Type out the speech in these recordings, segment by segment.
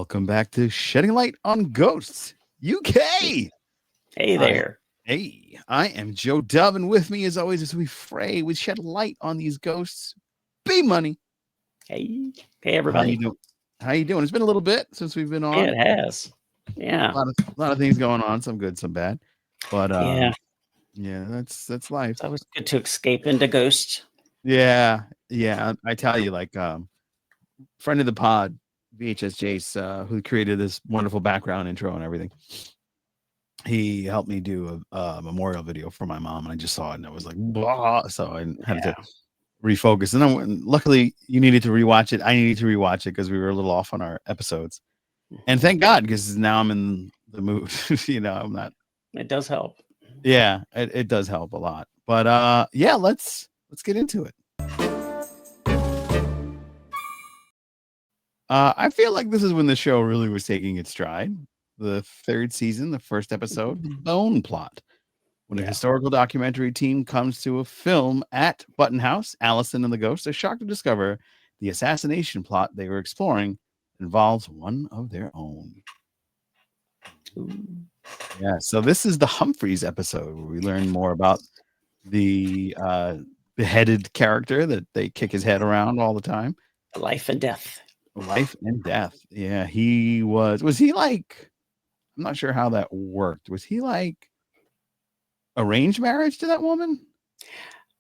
Welcome back to Shedding Light on Ghosts UK. Hey there. I am Joe Dub, and with me, as always, as we fray, we shed light on these ghosts. Be money. Hey How everybody. you doing? How you doing? It's been a little bit since we've been on. Yeah, it has. Yeah. A lot of things going on. Some good, some bad. But yeah, that's life. It's always good to escape into Ghost. Yeah. I tell you, like friend of the pod, VHS Jace, who created this wonderful background intro and everything. He helped me do a memorial video for my mom, and I just saw it, and I was like, blah, so I had to refocus. And then luckily, you needed to rewatch it. I needed to rewatch it because we were a little off on our episodes. And thank God, because now I'm in the mood. I'm not. It does help. Yeah, it does help a lot. But yeah, let's get into it. I feel like this is when the show really was taking its stride. The third season, the first episode, The Bone Plot. When a historical documentary team comes to a film at Button House, Allison and the Ghost are shocked to discover the assassination plot they were exploring involves one of their own. Yeah, so this is the Humphreys episode where we learn more about the beheaded character that they kick his head around all the time. Life and death. Life and death. Yeah, he was he like, I'm not sure how that worked. Was he like arranged marriage to that woman?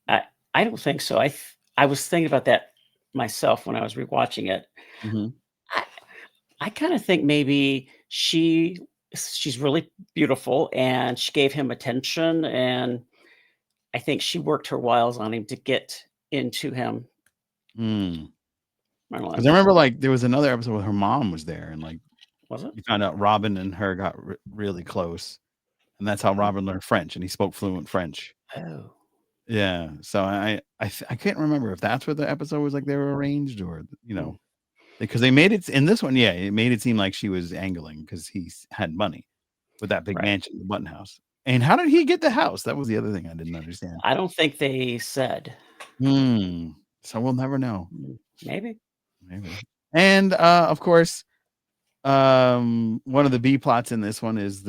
I don't think so. I was thinking about that myself when I was rewatching it. Mm-hmm. I kind of think maybe she's really beautiful and she gave him attention, and I think she worked her wiles on him to get into him. Because I remember like there was another episode where her mom was there, and like, was it? You found out Robin and her got really close, and that's how Robin learned French, and he spoke fluent French. Oh, yeah. So I can't remember if that's what the episode was like. They were arranged, or because they made it in this one. Yeah, it made it seem like she was angling because he had money with that big mansion, the Button House. And how did he get the house? That was the other thing I didn't understand. I don't think they said. So we'll never know. Maybe. And of course, one of the B plots in this one is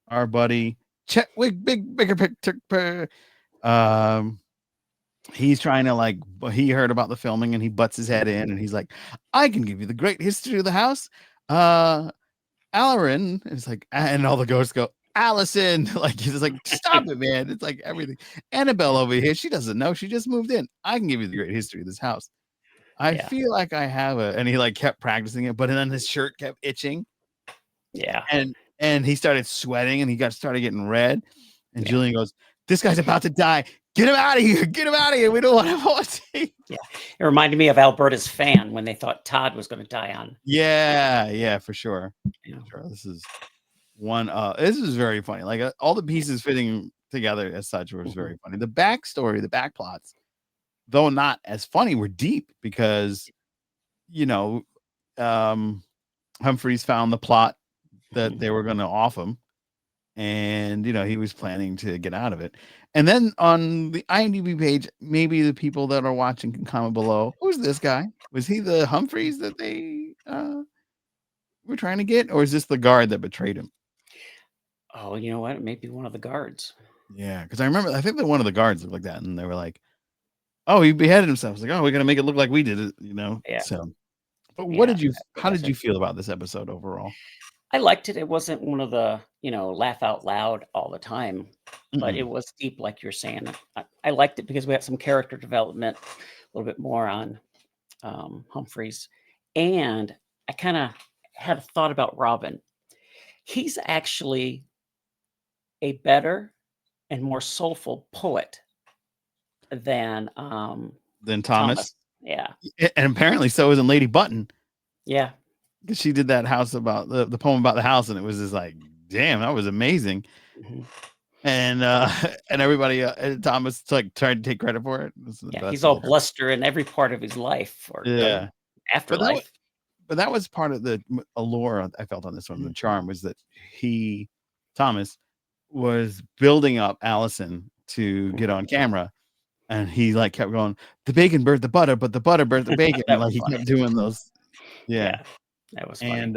our buddy Chetwig, bigger picture. He's trying to he heard about the filming and he butts his head in and he's like, I can give you the great history of the house. Alarin is like, and all the ghosts go, Allison, like he's like, stop it, man. It's like everything. Annabelle over here, she doesn't know. She just moved in. I can give you the great history of this house. I feel like I have and he like kept practicing it, but then his shirt kept itching. Yeah. And he started sweating and he started getting red. And Julian goes, this guy's about to die. Get him out of here. Get him out of here. We don't want to watch it. Yeah. It reminded me of Alberta's Fan when they thought Todd was going to die on. Yeah, for sure. Yeah. Sure. This is one. This is very funny. Like all the pieces fitting together as such was very funny. The backstory, the back plots, though not as funny, were deep because, Humphreys found the plot that they were going to off him. And, he was planning to get out of it. And then on the IMDb page, maybe the people that are watching can comment below. Who's this guy? Was he the Humphreys that they were trying to get? Or is this the guard that betrayed him? Oh, you know what? It may be one of the guards. Yeah, because I think that one of the guards looked like that. And they were like, oh, he beheaded himself. I was like, oh, we're going to make it look like we did it, Yeah. So, but how did you feel about this episode overall? I liked it. It wasn't one of the, laugh out loud all the time, but it was deep, like you're saying. I liked it because we had some character development, a little bit more on Humphreys. And I kind of had a thought about Robin. He's actually a better and more soulful poet than Thomas. Yeah. And apparently so isn't Lady Button. Yeah. Because she did that house about the poem about the house, and it was just like, damn, that was amazing. And everybody, Thomas tried to take credit for it. He's all bluster in every part of his life, or afterlife. But that was part of the allure I felt on this one. The charm was that Thomas, was building up Allison to get on camera, and he kept going, the bacon birthed the butter, but the butter birthed the bacon. And he kept doing those. Yeah. That was funny. And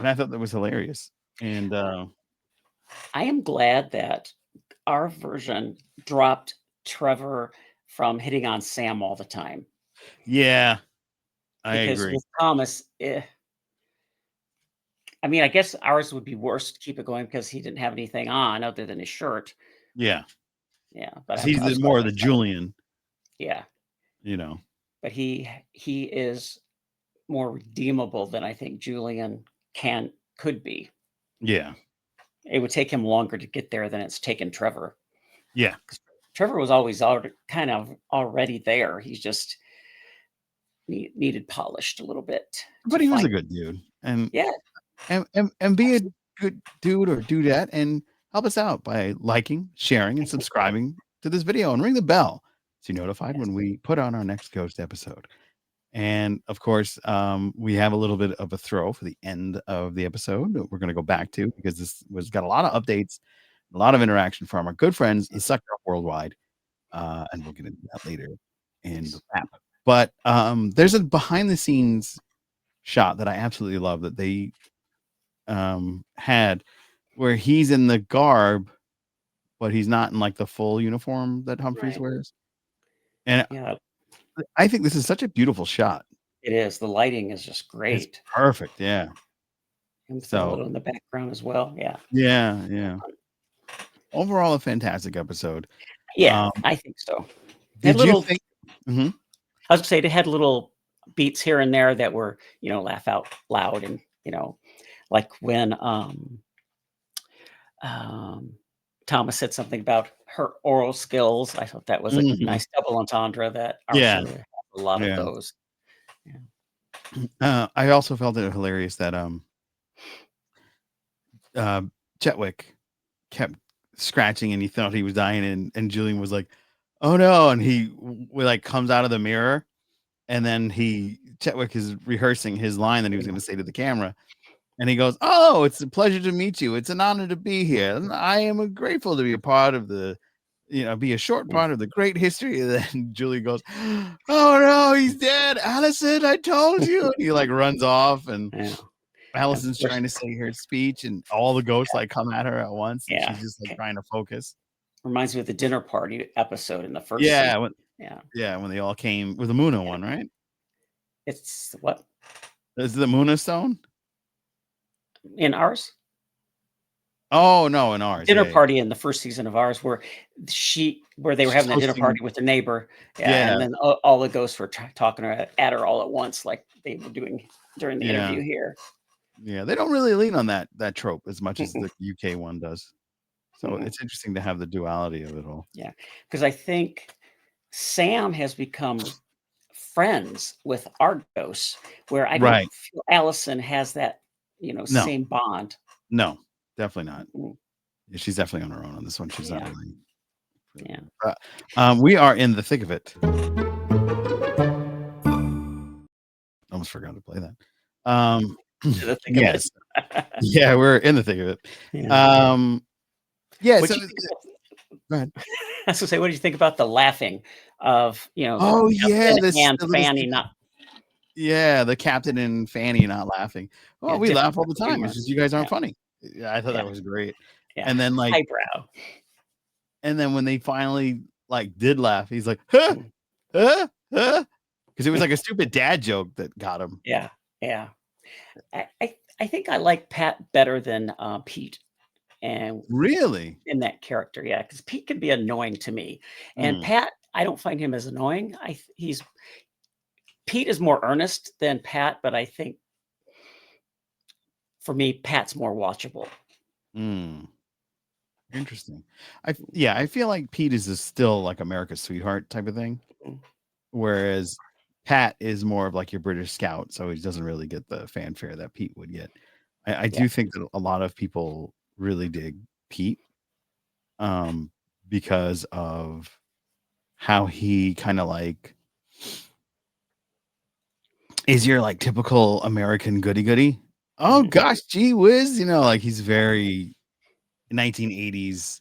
I thought that was hilarious. And I am glad that our version dropped Trevor from hitting on Sam all the time yeah, I because agree. with Thomas, I mean, I guess ours would be worse to keep it going because he didn't have anything on other than his shirt. Yeah, Yeah, but 'cause I he's was glad more of the with that. Julian, Yeah, you know. but he is more redeemable than I think Julian could be. Yeah, It would take him longer to get there than it's taken Trevor. yeah. Trevor was always kind of already there. He's just needed polished a little bit to But he was a find. good dude, and Yeah, be a absolutely. good dude or dudette, and help us out by liking, sharing, and subscribing to this video, and ring the bell to be notified Yes. when we put on our next ghost episode. And of course, we have a little bit of a throw for the end of the episode that we're going to go back to because this was got a lot of updates, a lot of interaction from our good friends, the Sucker Worldwide, and we'll get into that later in the wrap. But there's a behind the scenes shot that I absolutely love that they had where he's in the garb, but he's not in like the full uniform that Humphreys Right. wears. And Yeah, I think this is such a beautiful shot. it is. The lighting is just It's great. perfect. Yeah. And with the So little in the background as well. Yeah. yeah, yeah. Overall, a fantastic episode. Yeah, Um, I think so. They had did you little think? Mhm. I was gonna say they had little beats here and there that were, laugh out loud and, like when um Thomas said something about her oral skills. I thought that was a Mhm. nice double entendre that our Yeah, show had a lot of yeah. those. Yeah. I also felt it hilarious that uh, Chetwick kept scratching and he thought he was dying, and Julian was like, "Oh no!" And he like comes out of the mirror, and then Chetwick is rehearsing his line that he was going to say to the camera, and he goes, "Oh, it's a pleasure to meet you. It's an honor to be here. And I am grateful to be a part of be a short Yeah. part of the great history." And then Julie goes, "Oh no, he's dead. Allison, I told you." And he like runs off, and Yeah. Of Allison's course. trying to say her speech, and all the ghosts like come at her at once, and Yeah. she's just like Okay. trying to focus. Reminds me of the dinner party episode in the first season. Yeah, Yeah. when they all came with the Muna Yeah. one, right? It's what? Is it the Muna stone? In ours? Oh no, in ours, Dinner yeah, yeah. party in the first season of ours where they were She's having that dinner hosting. party with the neighbor, yeah, Yeah, and then all the ghosts were talking at her all at once like they were doing during the yeah. interview here. Yeah, they don't really lean on that trope as much as Mm-mm, the UK one does. So mm-mm. it's interesting to have the duality of it all. Yeah, because I think Sam has become friends with our ghosts, where I don't Right. feel Allison has that, No, same bond. no, definitely not. Mm, Yeah, she's definitely on her own on this one. She's not yeah, really. yeah. We are in the thick of it. Almost forgot to play that. To the thick of it. Yes. Yeah, we're in the thick of it. Yeah. Yeah. What So do you think go ahead. I was gonna say, what do you think about the laughing of, Oh yeah, Captain this and the little Fanny not yeah, the captain and Fanny not laughing. yeah, Well, we different laugh all type the of time. It's humor. just you guys Yeah, aren't funny. Yeah, I thought yeah, that was great. yeah. And then like Highbrow. when they finally like did laugh, he's like, huh, Mm, huh, huh. Because it was like a stupid dad joke that got him. yeah, yeah. I think I like Pat better than, Pete, and Really? in that character, yeah, because Pete can be annoying to me, and Mm, Pat, I don't find him as annoying. I th he's Pete is more earnest than Pat, but I think for me, Pat's more watchable. mm, interesting. I feel like Pete is still like America's sweetheart type of thing. Mm, Whereas Pat is more of like your British scout, so he doesn't really get the fanfare that Pete would get. I yeah, do think that a lot of people really dig Pete, um, because of how he kind of like is your like typical American goody goody. Oh mhm, gosh, gee whiz, like he's very 1980s,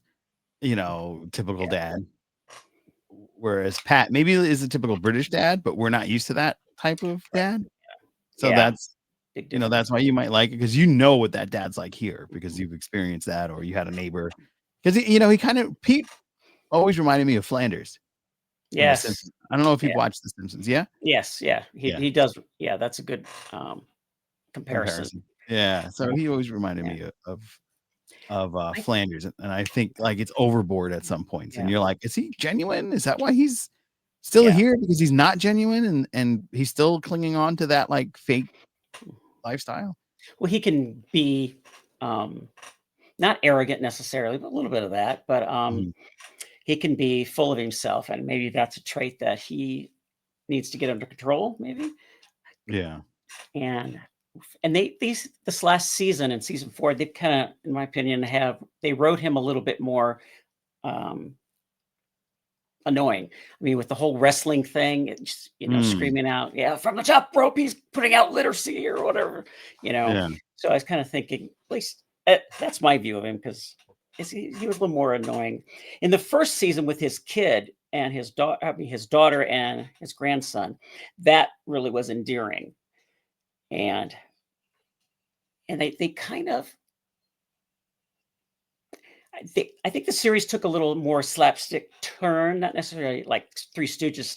typical yeah, dad. Whereas Pat maybe is a typical British dad, but we're not used to that type of right, dad. So yeah. big You know, difference. that's why you might like it, because you know what that dad's like here because you've experienced that, or you had a neighbor. Because he kind of Pete always reminded me of Flanders from The Yes. Simpsons. I don't know if you've Yeah. watched The Simpsons. Yeah, Yes. Yeah. He yeah. he does. Yeah, that's a good comparison. Comparison. Yeah. So Yeah. he always reminded Yeah. me of I, Flanders, and I think like it's overboard at some points, and yeah. you're like, is he genuine? Is that why he's still Yeah. here? Because he's not genuine, and he's still clinging on to that like fake lifestyle. Well, he can be um, not arrogant necessarily, but a little bit of that. But Mhm. he can be full of himself, and maybe that's a trait that he needs to get under control. Maybe. Yeah. And this last season in season 4, they kind of, in my opinion, they wrote him a little bit more um, annoying. I mean, with the whole wrestling thing, it's, Mm. screaming out, "Yeah, from the top rope, he's putting out literacy or whatever," you know. Yeah. So I was kind of thinking, at least that's my view of him, because he was a little more annoying in the first season with his kid and his daughter. I mean, his daughter and his grandson. That really was endearing, and they kind of. I think the series took a little more slapstick turn, not necessarily like Three Stooges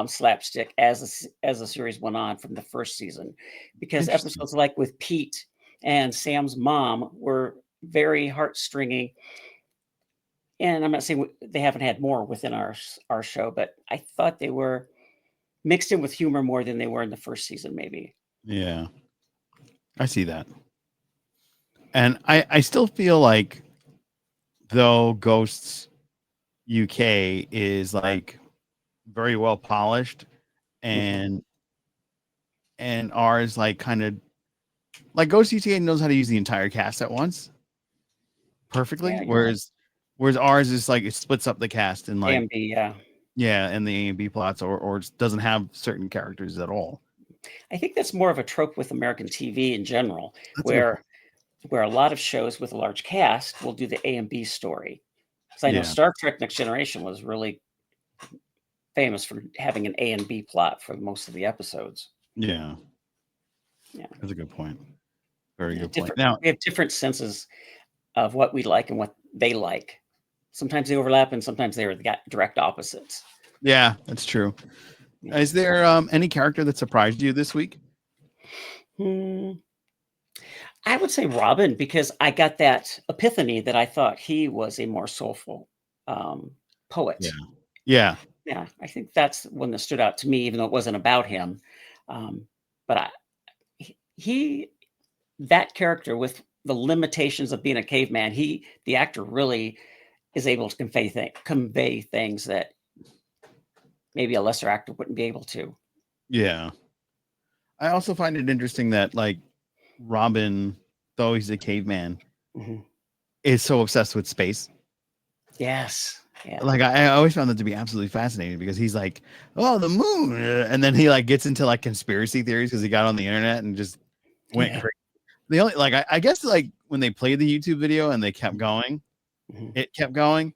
slapstick as the series went on from the first season, because Interesting. episodes like with Pete and Sam's mom were very heartstringy. And I'm not saying they haven't had more within our show, but I thought they were mixed in with humor more than they were in the first season, maybe. Yeah. I see that. And I still feel like, though Ghosts UK is like very well polished, Mhm. and ours like kind of like Ghosts UK knows how to use the entire cast at once perfectly, Yeah, you're right. whereas ours is like it splits up the cast in like, AMB, yeah. yeah, and the A and B plots, or just doesn't have certain characters at all. I think that's more of a trope with American TV in general, That's a good point. where a lot of shows with a large cast will do the A and B story. Because I know Yeah, Star Trek Next Generation was really famous for having an A and B plot for most of the episodes. yeah, Yeah. that's a good point. Very Yeah. good point. Now, We have different senses of what we like and what they like. Sometimes they overlap and sometimes they are the direct opposites. yeah, that's true. Yeah. Is there any character that surprised you this week? Hmm. I would say Robin, because I got that epiphany that I thought he was a more soulful Yeah, poet. yeah, Yeah, I think that's one that stood out to me, even though it wasn't about him. Um, but he that character with the limitations of being a caveman, the actor really is able to convey things that maybe a lesser actor wouldn't be able to. yeah. I also find it interesting that like Robin, though he's a caveman, Mhm. is so obsessed with space. Yes. Yeah. Like I always found that to be absolutely fascinating, because he's like, "Oh, the moon," and then he like gets into like conspiracy theories because he got on the internet and just went Yeah. crazy. The only like I guess like when they played the YouTube video and they kept going, Mhm. it kept going,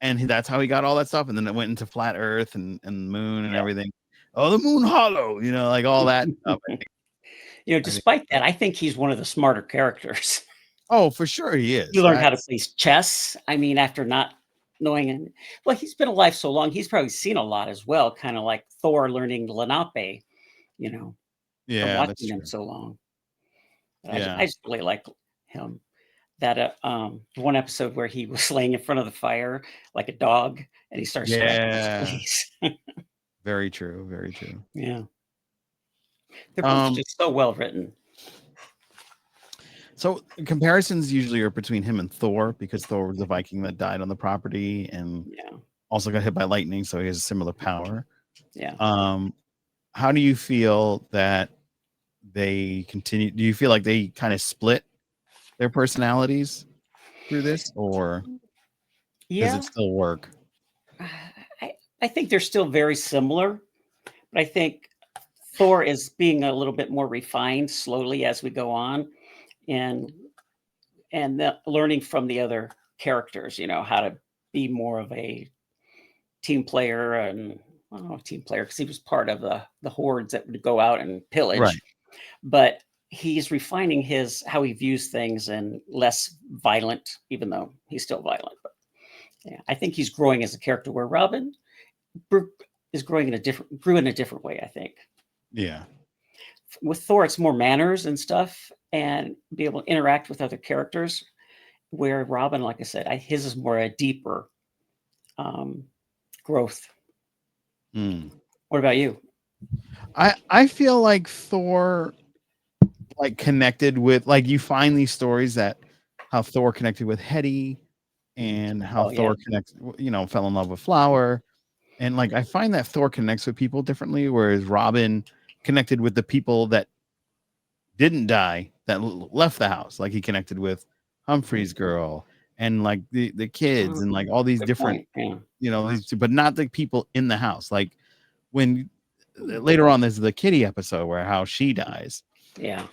and that's how he got all that stuff. And then it went into flat Earth and the moon and Yeah. everything. Oh, the moon hollow, like all that stuff. I think. Despite that, I think he's one of the smarter characters. Oh, for sure he He is. learned how to play chess. I mean, after not knowing him, well, he's been alive so long, he's probably seen a lot as well, kind of like Thor learning Lenape, you know, from Yeah, that's watching them true. so long. But Yeah. I just really like him. That one episode where he was laying in front of the fire like a dog, and he starts scratching his Yeah. face. Very true. Very true. Yeah, they're both Um, just so well written. so comparisons usually are between him and Thor, because Thor was the Viking that died on the property and Yeah, also got hit by lightning, so he has a similar power. yeah. Um, how do you feel that they continue? Do you feel like they kind of split their personalities through this, or does it Yeah, still work? I think they're still very similar, but I think Thor is being a little bit more refined slowly as we go on, and learning from the other characters, how to be more of a team player. And I don't know, team player, because he was part of the hordes that would go out and Right. pillage. But he's refining how he views things and less violent, even though he's still violent. But yeah, I think he's growing as a character where Robin is grew in a different way, I think. Yeah. With Thor, it's more manners and stuff and be able to interact with other characters. Where Robin, like I said, his is more a deeper growth. What about you? I feel like Thor like connected with, like, you find these stories that how Thor connected with Hetty and how Thor connects, fell in love with Flower. And like I find that Thor connects with people differently, whereas Robin connected with the people that didn't die, that left the house. Like he connected with Humphrey's girl and like the kids and like all these different, but not the people in the house. Like when later on there's the Kitty episode where how she dies. Yeah.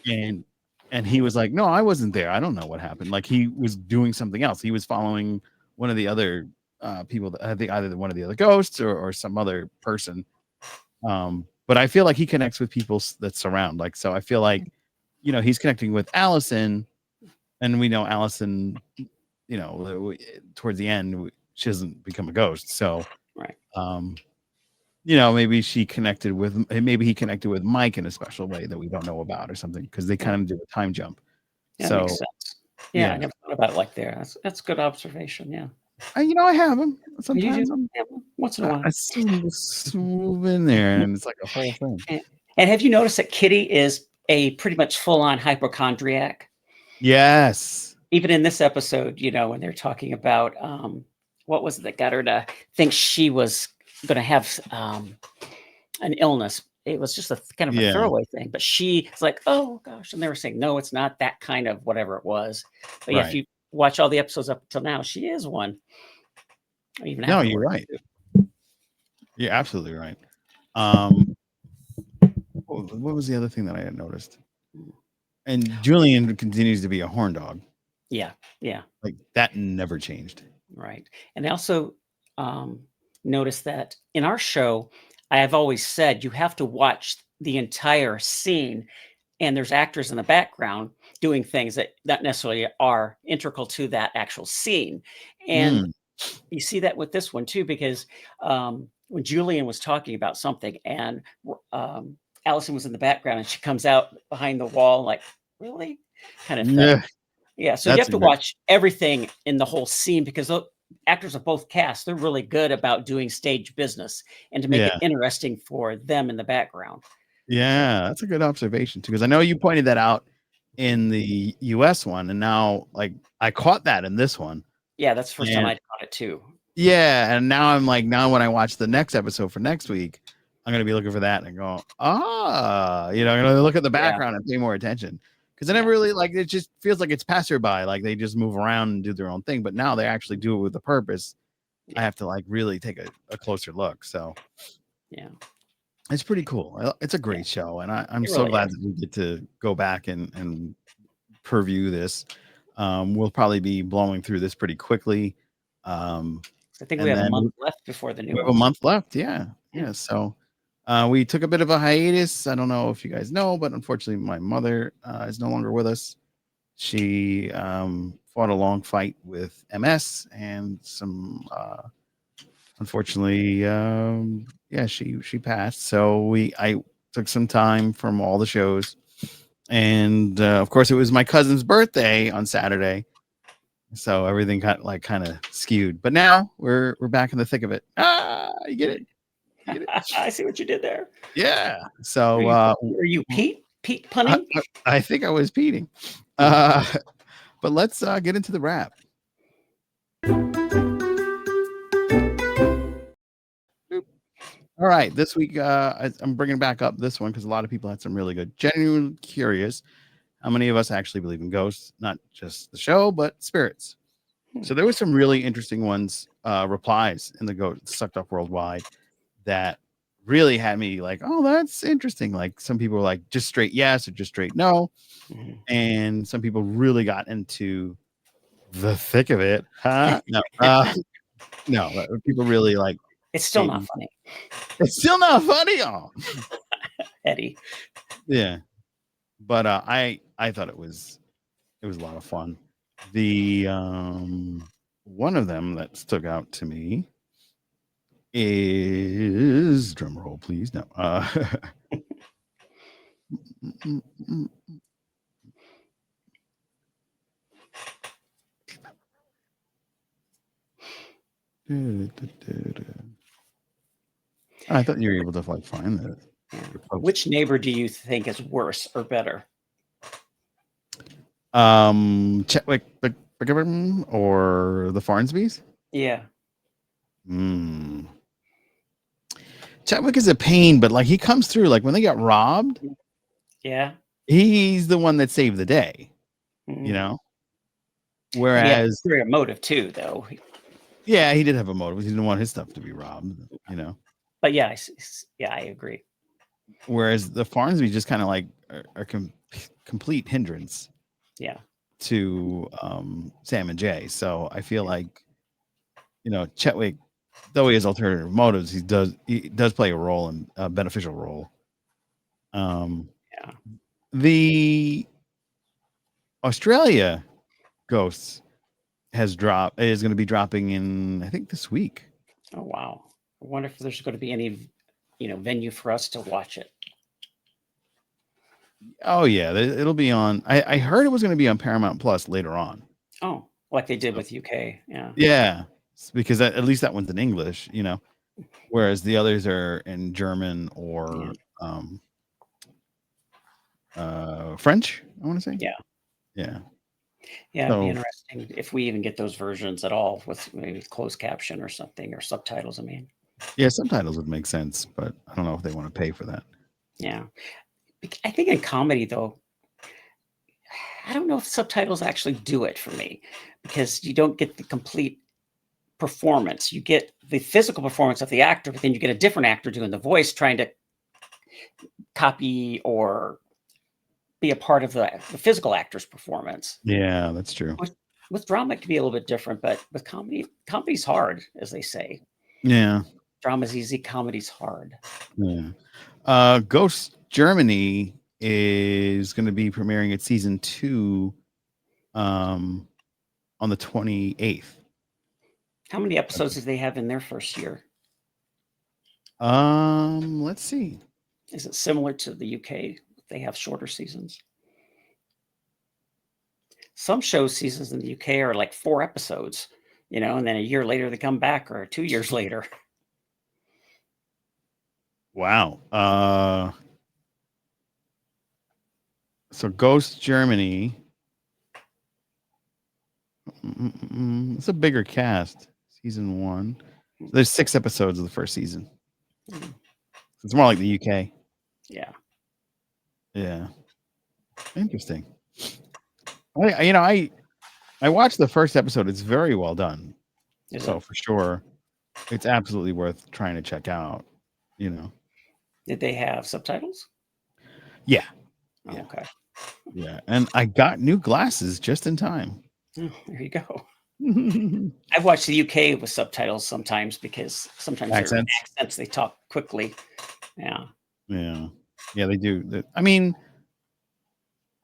And he was like, no, I wasn't there. I don't know what happened. Like he was doing something else. He was following one of the other people that I think either one of the other ghosts or some other person. But I feel like he connects with people that surround. Like, so I feel like, he's connecting with Allison, and we know Allison, towards the end, she doesn't become a ghost. So, right. Maybe he connected with Mike in a special way that we don't know about or something, because they kind of do a time jump. That makes sense. Yeah, I never thought about it like there. That's good observation. Yeah. I have them sometimes. Once in a while. I swoop in there, and it's like a whole thing. And have you noticed that Kitty is a pretty much full-on hypochondriac? Yes. Even in this episode, when they're talking about what was it that got her to think she was going to have an illness. It was just a kind of a throwaway thing, but she's like, oh gosh. And they were saying, no, it's not that kind of whatever it was. But yeah, if you watch all the episodes up until now, she is one. Even no, you're right. You're absolutely right. What was the other thing that I had noticed? And Julian continues to be a horn dog. Yeah. Yeah. Like that never changed. Right. And I also noticed that in our show, I have always said you have to watch the entire scene, and there's actors in the background doing things that not necessarily are integral to that actual scene. And you see that with this one too, because when Julian was talking about something and Allison was in the background and she comes out behind the wall, like, really? Kind of thing. Yeah. So you have to watch everything in the whole scene, because the actors of both casts, they're really good about doing stage business and to make it interesting for them in the background. Yeah, that's a good observation too, because I know you pointed that out in the US one, and now like I caught that in this one. Yeah, that's the first time I caught it too. Yeah, and now I'm like, now when I watch the next episode for next week, I'm gonna be looking for that and go, I'm gonna look at the background and pay more attention, because I never really like it. Just feels like it's passerby, like they just move around and do their own thing, but now they actually do it with a purpose. I have to like really take a closer look. So yeah. It's pretty cool. It's a great show, and I'm so glad that we get to go back and preview this. We'll probably be blowing through this pretty quickly. I think we have a month left before the new one. We have a month left, yeah. So we took a bit of a hiatus. I don't know if you guys know, but unfortunately, my mother is no longer with us. She fought a long fight with MS and some. Unfortunately, she passed. So I took some time from all the shows, and of course, it was my cousin's birthday on Saturday, so everything got like kind of skewed. But now we're back in the thick of it. You get it? I see what you did there. Yeah. So were you Pete punning? I think I was Peting. But let's get into the wrap. All right, this week I'm bringing back up this one because a lot of people had some really good. Genuinely curious, how many of us actually believe in ghosts? Not just the show, but spirits. So there was some really interesting ones, replies in the Ghost Sucked Up Worldwide that really had me like, oh, that's interesting. Like some people were like just straight yes or just straight no, and some people really got into the thick of it. Huh? No, people really like. It's still not funny. It's still not funny, y'all. Hetty. Yeah. but I thought it was a lot of fun. The one of them that stuck out to me is, drum roll please, no, I thought you were able to like find that. Which neighbor do you think is worse or better? Chetwick or the Farnsbys? Yeah. Chetwick is a pain, but like he comes through. Like when they got robbed, Yeah. he's the one that saved the day. You know. Whereas, he had a motive too, though. Yeah, he did have a motive. He didn't want his stuff to be robbed. You know. But yeah, I agree. Whereas the Farnsbys just kind of like are complete hindrance. Yeah. To Sam and Jay. So I feel like, you know, Chetwick, though he has alternative motives, he does play a role, and a beneficial role. Yeah. The Australia Ghosts is going to be dropping in, I think, this week. Oh wow! I wonder if there's going to be any, venue for us to watch it. Oh yeah, it'll be on. I heard it was going to be on Paramount Plus later on. Oh, like they did with UK. Yeah. Yeah, because at least that one's in English, you know, whereas the others are in German or French, I want to say. Yeah. Yeah. It'd be interesting if we even get those versions at all with maybe closed caption or something, or subtitles. I mean, yeah, subtitles would make sense, but I don't know if they want to pay for that. Yeah. I think in comedy, though, I don't know if subtitles actually do it for me, because you don't get the complete performance. You get the physical performance of the actor, but then you get a different actor doing the voice, trying to copy or be a part of the physical actor's performance. Yeah, that's true. With drama, it can be a little bit different, but with comedy's hard, as they say. Yeah. Drama's easy, comedy's hard. Yeah. Ghost Germany is going to be premiering its season 2 on the 28th. How many episodes do they have in their first year? Let's see. Is it similar to the UK? They have shorter seasons. Some show seasons in the UK are like 4 episodes, and then a year later they come back, or 2 years later. Wow. So Ghost Germany, it's a bigger cast. Season 1. So there's 6 episodes of the first season. It's more like the UK. Yeah. Yeah. Interesting. I watched the first episode. It's very well done. For sure, it's absolutely worth trying to check out. Did they have subtitles? Yeah. Oh, Yeah. okay. Yeah, and I got new glasses just in time. Oh, there you go. I've watched the UK with subtitles sometimes, because sometimes their accents, they talk quickly. Yeah. Yeah, they do. I mean,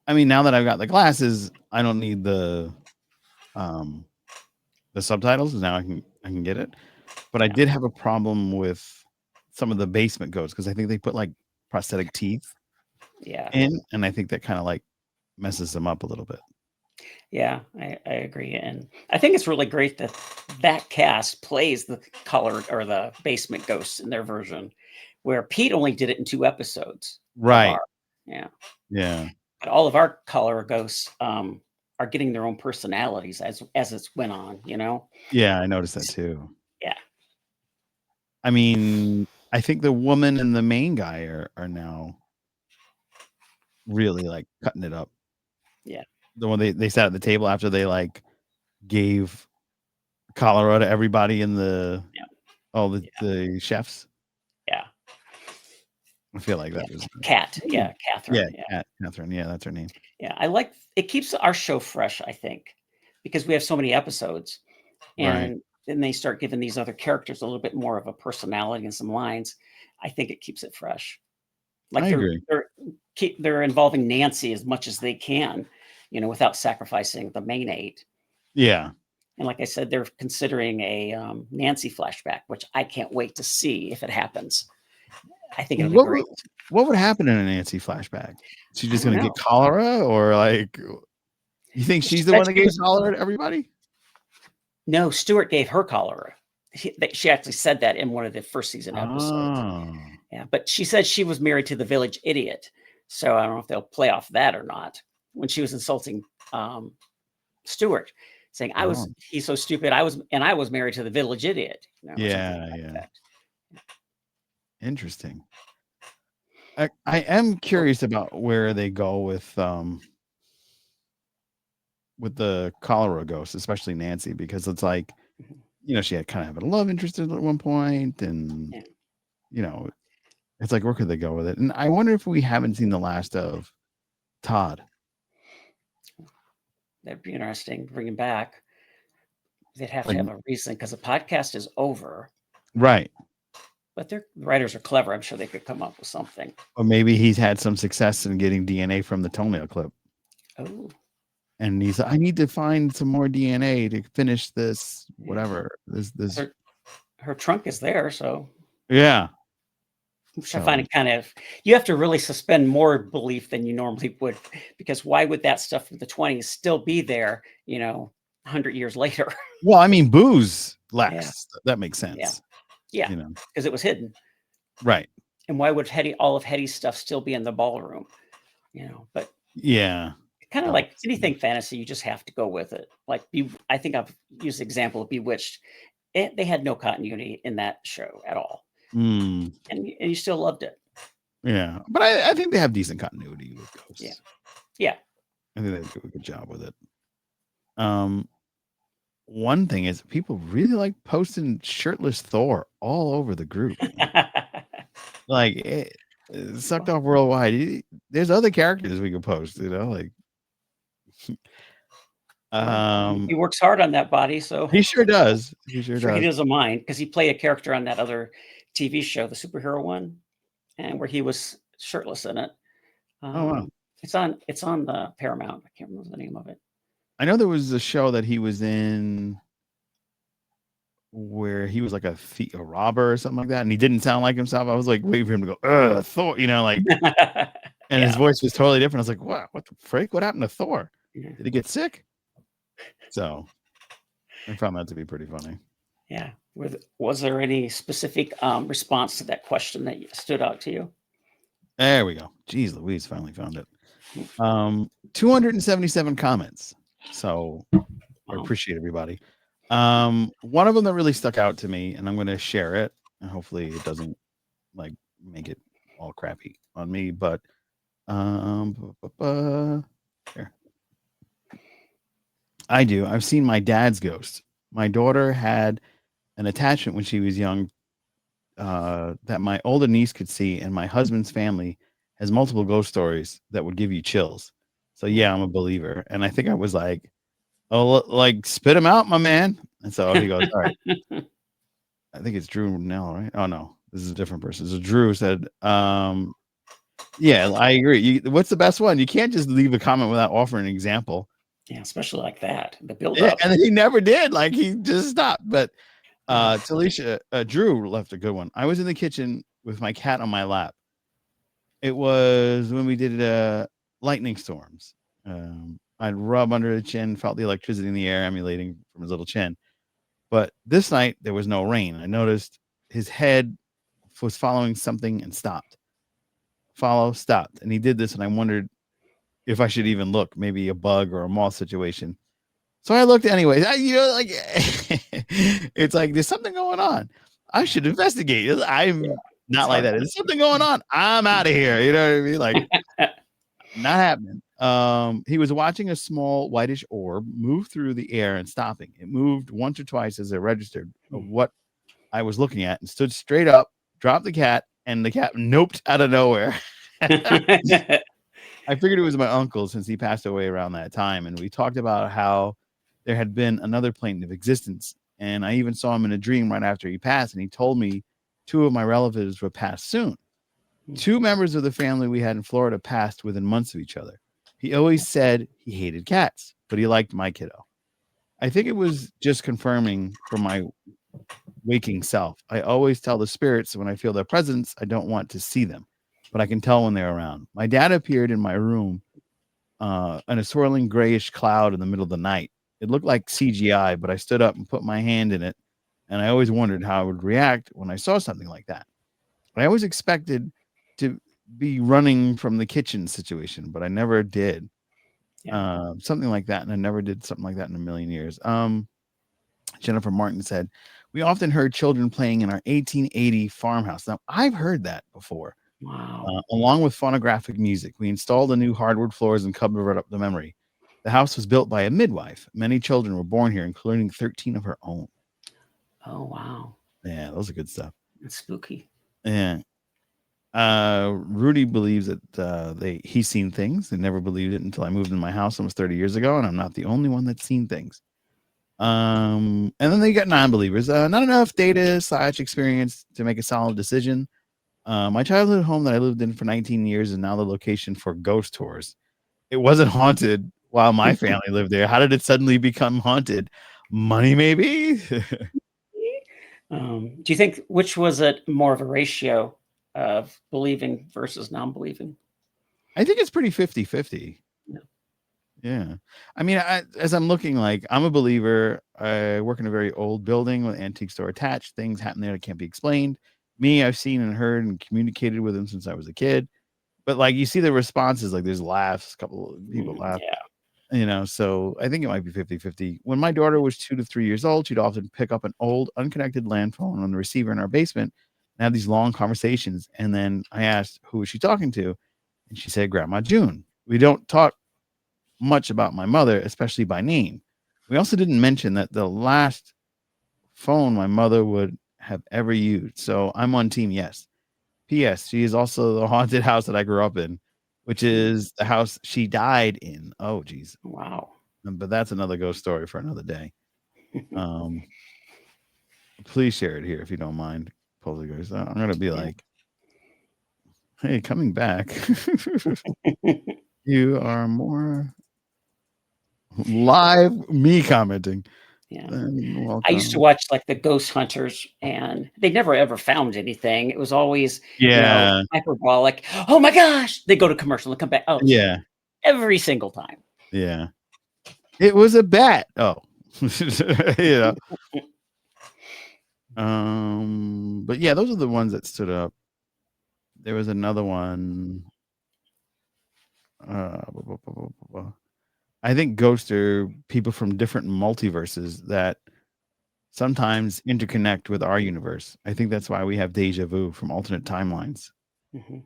now that I've got the glasses, I don't need the subtitles. Now I can get it. But I did have a problem with some of the basement ghosts, because I think they put like prosthetic teeth in, and I think that kind of like messes them up a little bit. Yeah, I agree. And I think it's really great that cast plays the color or the basement ghosts in their version, where Pete only did it in 2 episodes. Right. Yeah. But all of our color ghosts are getting their own personalities as it's went on, Yeah, I noticed that too. Yeah. I mean, I think the woman and the main guy are now really like cutting it up. Yeah. The one they sat at the table after they like gave cholera to everybody in the the chefs. Yeah. I feel like that was Kat. Yeah, Catherine. Yeah, Catherine. Yeah, that's her name. Yeah, I like it. Keeps our show fresh, I think, because we have so many episodes, and then they start giving these other characters a little bit more of a personality and some lines. I think it keeps it fresh. Like I agree. they're involving Nancy as much as they can, without sacrificing the main 8. Yeah. And like I said, they're considering a Nancy flashback, which I can't wait to see if it happens. I think it'll be What great. what would happen in a Nancy flashback? She's just I don't gonna get know. cholera, or like, you think She she's the said one that she gave was cholera to everybody? No, Stuart gave her cholera. She actually said that in one of the first season episodes. Oh. Yeah, but she said she was married to the village idiot. So I don't know if they'll play off that or not. When she was insulting Stuart, saying Oh. he's so stupid. I was married to the village idiot. Or something Yeah, like yeah. that. Interesting. I am curious about where they go with the cholera ghost, especially Nancy, because it's like, Mhm. she had kind of a love interest at one point, and Yeah. it's like, where could they go with it? And I wonder if we haven't seen the last of Todd. That'd be interesting. Bring him back. They'd have to Like, have a reason because the podcast is over. right. But the writers are clever. I'm sure they could come up with something. Or maybe he's had some success in getting DNA from the toenail clip. Oh. And he's, I need to find some more DNA to finish this, whatever. This Her trunk is there, so yeah. which I find it kind of, you have to really suspend more belief than you normally would, because why would that stuff from the 20s still be there, 100 years later? Well, I mean, booze Yeah. lasts. That makes sense. Yeah, because it was hidden. Right. And why would all of Hetty's stuff still be in the ballroom? But yeah, kind of like anything fantasy, you just have to go with it. Like, I think I've used the example of Bewitched. They had no continuity in that show at all. Mm. And you still loved it. Yeah, but I think they have decent continuity with ghosts. Yeah. I think they do a good job with it. One thing is, people really like posting shirtless Thor all over the group. Like, it sucked off worldwide. There's other characters we could post, like. He works hard on that body, so he sure does. He sure he does. doesn't mind, because he played a character on that other TV show, the superhero one, and where he was shirtless in it. Oh wow! It's on the Paramount. I can't remember the name of it. I know there was a show that he was in where he was like a robber or something like that, and he didn't sound like himself. I was like waiting for him to go, Thor, like, and his voice was totally different. I was like, what the frick? What happened to Thor? Did he get sick? So I found that to be pretty funny. Yeah. Was there any specific response to that question that stood out to you? There we go. Jeez Louise, finally found it. 277 comments. So I appreciate everybody. One of them that really stuck out to me, and I'm going to share it, and hopefully it doesn't like make it all crappy on me, but here. I've seen my dad's ghost. My daughter had an attachment when she was young that my older niece could see, and my husband's family has multiple ghost stories that would give you chills. So yeah, I'm a believer. And I think I was like, oh, like, spit him out, my man. And so he goes, all right. I think it's Drew Nell, right? Oh no, this is a different person. So Drew said, yeah, I agree. What's the best one? You can't just leave a comment without offering an example. Yeah, especially like that. The build Yeah, up. and he never did. Like, he just stopped. But Talisha, Drew left a good one. I was in the kitchen with my cat on my lap. It was when we did lightning storms. I'd rub under the chin, felt the electricity in the air emulating from his little chin. But this night there was no rain. I noticed his head was following something and stopped. Stopped. And he did this, and I wondered if I should even look, maybe a bug or a moth situation. So I looked anyways. It's like, there's something going on. I should investigate. I'm not like that. There's something going on. I'm out of here. You know what I mean? Like, not happening. He was watching a small whitish orb move through the air and stopping. It moved once or twice as it registered of what I was looking at, and stood straight up, dropped the cat, and the cat noped out of nowhere. I figured it was my uncle, since he passed away around that time, and we talked about how there had been another plane of existence, and I even saw him in a dream right after he passed, and he told me 2 of my relatives would pass soon. Mm. Two members of the family we had in Florida passed within months of each other. He always said he hated cats, but he liked my kiddo. I think it was just confirming for my waking self. I always tell the spirits when I feel their presence, I don't want to see them, but I can tell when they're around. My dad appeared in my room in a swirling grayish cloud in the middle of the night. It looked like CGI, but I stood up and put my hand in it, and I always wondered how I would react when I saw something like that. I always expected to be running from the kitchen situation, but I never did. Yeah. Something like that, and I never did something like that in a million years. Jennifer Martin said, "We often heard children playing in our 1880 farmhouse." Now, I've heard that before. Wow. Along with phonographic music, we installed the new hardwood floors and covered up the memory. The house was built by a midwife. Many children were born here, including 13 of her own. Oh, wow. Yeah, those are good stuff. That's spooky. Yeah. Rudy believes that he's seen things and never believed it until I moved in my house almost 30 years ago, and I'm not the only one that's seen things. And then they got non-believers. Not enough data / experience to make a solid decision. My childhood home that I lived in for 19 years is now the location for ghost tours. It wasn't haunted while my family lived there. How did it suddenly become haunted? Money, maybe? Do you think which was it more of a ratio of believing versus non-believing? I think it's pretty 50-50. Yeah. Yeah. I mean, as I'm looking, like, I'm a believer. I work in a very old building with antique store attached. Things happen there that can't be explained. Me, I've seen and heard and communicated with them since I was a kid. But like, you see the responses, like there's laughs, a couple of people laugh, so I think it might be 50-50. When my daughter was 2 to 3 years old, she'd often pick up an old unconnected land phone on the receiver in our basement and have these long conversations. And then I asked, who was she talking to? And she said, Grandma June. We don't talk much about my mother, especially by name. We also didn't mention that the last phone my mother would have ever used. So I'm on team yes. P.S. She is also the haunted house that I grew up in, which is the house she died in. Oh, geez. Wow. But that's another ghost story for another day. Please share it here if you don't mind, Poltergeist. I'm going to be like, hey, coming back. You are more live me commenting. Yeah. I used to Welcome. watch like the ghost hunters, and they never ever found anything. It was always, Yeah. hyperbolic. Oh my gosh! They go to commercial and come back. Oh, Yeah. every single time. Yeah. It was a bat. Oh. you know. But yeah, those are the ones that stood up. There was another one. I think ghosts are people from different multiverses that sometimes interconnect with our universe. I think that's why we have deja vu from alternate timelines. Mhm.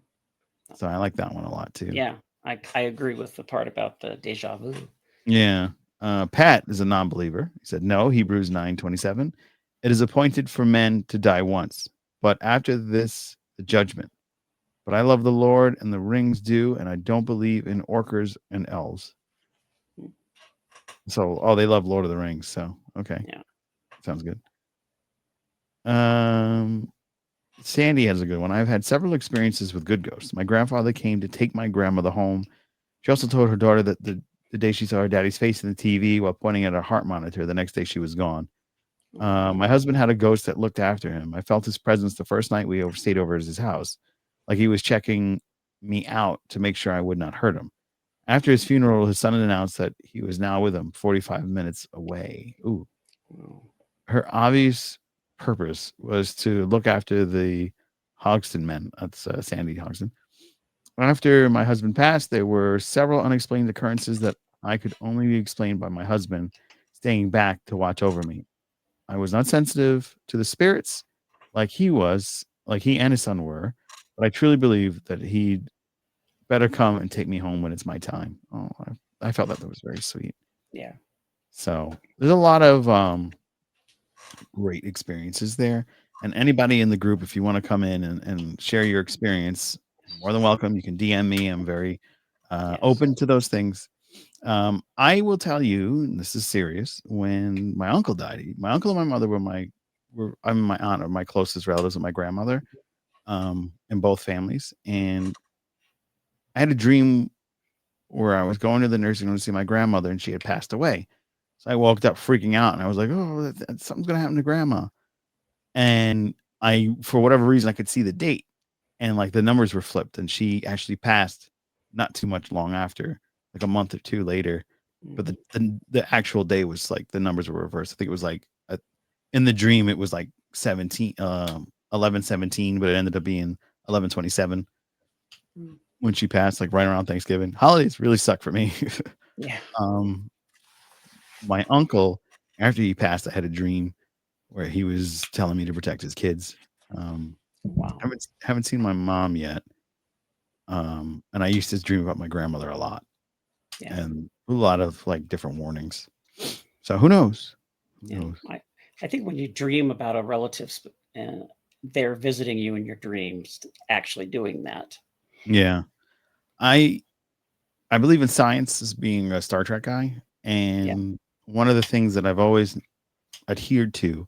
So I like that one a lot too. Yeah, I agree with the part about the deja vu. Yeah. Pat is a non-believer. He said, no, Hebrews 9:27. It is appointed for men to die once, but after this, the judgment. But I love the Lord, and the rings do, and I don't believe in orcas and elves. So, they love Lord of the Rings. So, okay. Yeah. Sounds good. Sandy has a good one. I've had several experiences with good ghosts. My grandfather came to take my grandmother home. She also told her daughter that the day she saw her daddy's face in the TV while pointing at her heart monitor, the next day she was gone. My husband had a ghost that looked after him. I felt his presence the first night we stayed over at his house, like he was checking me out to make sure I would not hurt him. After his funeral, his son announced that he was now with him 45 minutes away. Ooh. Her obvious purpose was to look after the Hogston men. That's Sandy Hogston. After my husband passed, there were several unexplained occurrences that I could only be explained by my husband staying back to watch over me. I was not sensitive to the spirits like he and his son were, but I truly believe that he'd better come and take me home when it's my time. Oh, I felt that was very sweet. Yeah. So there's a lot of great experiences there. And anybody in the group, if you want to come in and share your experience, you're more than welcome. You can DM me. I'm very open to those things. I will tell you, and this is serious, when my uncle died, my uncle and my mother were my aunt or my closest relatives with my grandmother. in both families. And I had a dream where I was going to the nursing home to see my grandmother, and she had passed away. So I woke up freaking out, and I was like, "Oh, something's gonna happen to grandma." And I, for whatever reason, I could see the date, and like the numbers were flipped, and she actually passed not too much long after, like a month or two later. But Mhm. the actual day was like the numbers were reversed. I think it was like in the dream it was like 17, 11/17, but it ended up being 11/27 Mm. when she passed, like right around Thanksgiving. Holidays really suck for me. Yeah. um, my uncle, after he passed, I had a dream where he was telling me to protect his kids. Um, Wow. haven't seen my mom yet. And I used to dream about my grandmother a lot, Yeah. and a lot of like different warnings. So who knows? Who Yeah. knows? I think when you dream about a relative and they're visiting you in your dreams, actually doing that. Yeah, I I believe in science as being a Star Trek guy, Yeah. and one of the things that I've always adhered to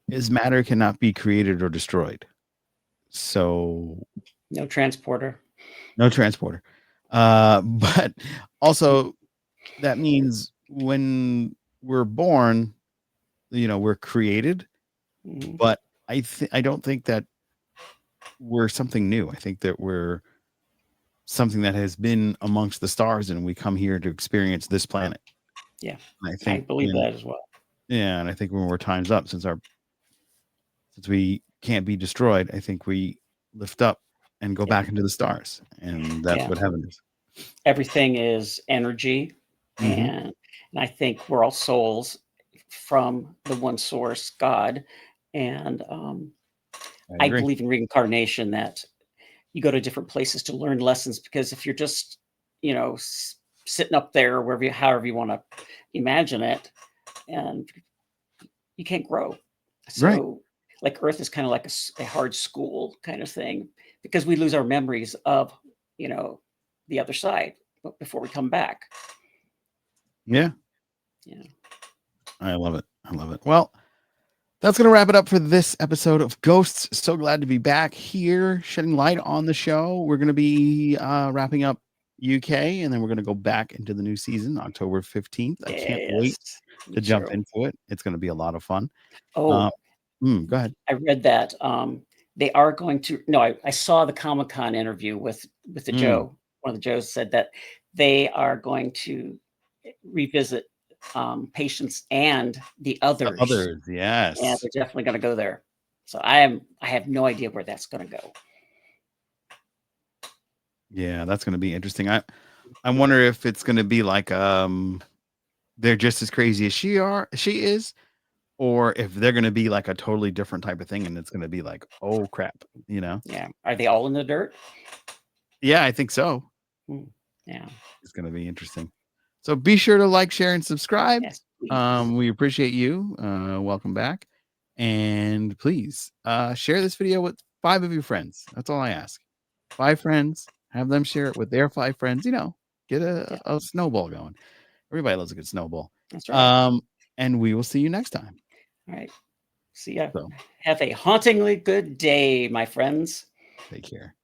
is matter cannot be created or destroyed. So No transporter. no transporter. But also that means when we're born, we're created, Mhm. but I don't think that we're something new. I think that we're something that has been amongst the stars, and we come here to experience this planet. Yeah. And I I think believe when that as well. yeah, and I think when we're time's up, since we can't be destroyed, I think we lift up and go Yeah. back into the stars, and that's Yeah. what heaven is. Everything is energy, Hmm. and I think we're all souls from the one source, God, and I I agree. believe in reincarnation, that you go to different places to learn lessons, because if you're just, you know, sitting up there, wherever you, however you want to imagine it, and you can't grow. Right. So, like Earth is kind of like a hard school kind of thing, because we lose our memories of, you know, the other side before we come back. Yeah. Yeah. I love it. I love it. Well, that's going to wrap it up for this episode of Ghosts. So glad to be back here, shedding light on the show. We're going to be wrapping up UK, and then we're going to go back into the new season, October 15th. I can't wait Yes. Me to jump too. into it. It's going to be a lot of fun. Oh, Uh, Go ahead. I read that they are going to. No, I saw the Comic-Con interview with the Mm, Joe. One of the Joes said that they are going to revisit Patience and the the others, others, and yes. they're definitely going to go there. So I have no idea where that's going to go. Yeah, that's going to be interesting. I wonder if it's going to be like they're just as crazy as she is, or if they're going to be like a totally different type of thing, and it's going to be like, oh crap, you know? Yeah, are they all in the dirt? Yeah, I think so. Hmm. Yeah. It's going to be interesting. So be sure to like, share, and subscribe. Yes, please. We appreciate you. Welcome back, and please share this video with 5 of your friends. That's all I ask. 5 friends, have them share it with their 5 friends. Get Yeah, a snowball going. Everybody loves a good snowball. that's right. Um, and we will see you next time. All right. See ya. So Have a hauntingly good day, my friends. take care.